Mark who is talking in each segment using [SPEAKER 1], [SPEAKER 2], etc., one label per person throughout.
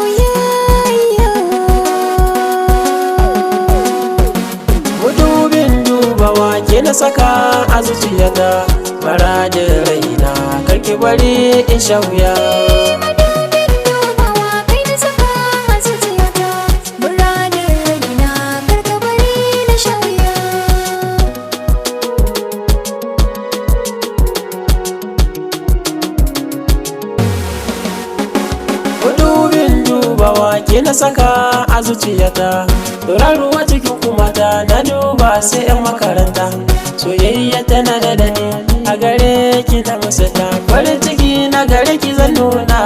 [SPEAKER 1] soyayya.
[SPEAKER 2] Mudubin dubawa ke na saka a zuciyata, maradin raina karki bari in sha wuya. Ke na saka a zuciyata, dorar ruwa cikin kumata, na duba sai 'yan makaranta. Soyayya tana da dani a gare ki ta musata, farin ciki na gare ki zan nuna.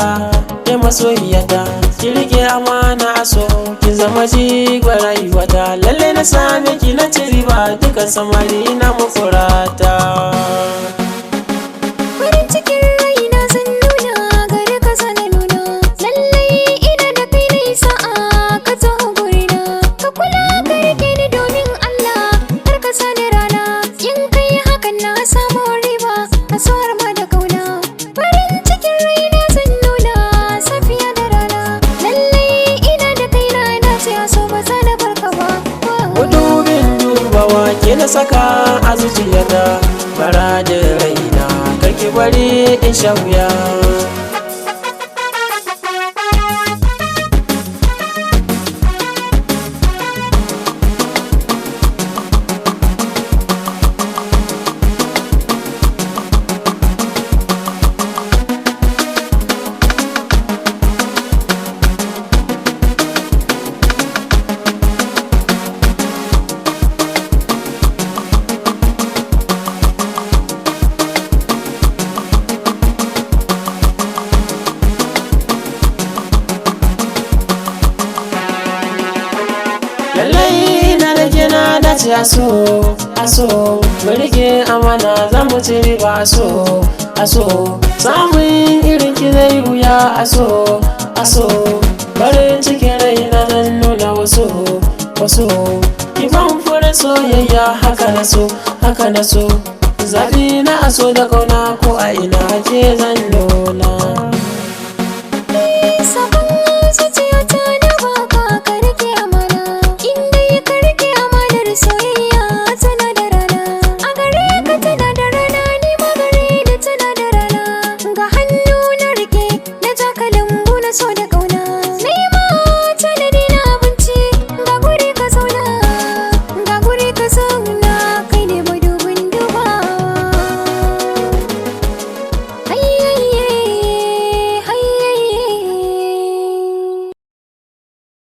[SPEAKER 2] Ya masoyiyata, ki rike amana a so, ki zama jigon rayuwata. Lalle na same ki na ci riba, dukan samari na mafurata. Ke na saka a zuciyata, maradin raina karki bari in sha wuya. Lallai na da gina dace aso mu rike amana za mu ci riba aso samun irin ki zai wuya aso farin cikin rai na zan nuna waso ki ban fura soyayya haka na so zaɓi na aso da kauna ko a ina ke zan nuna.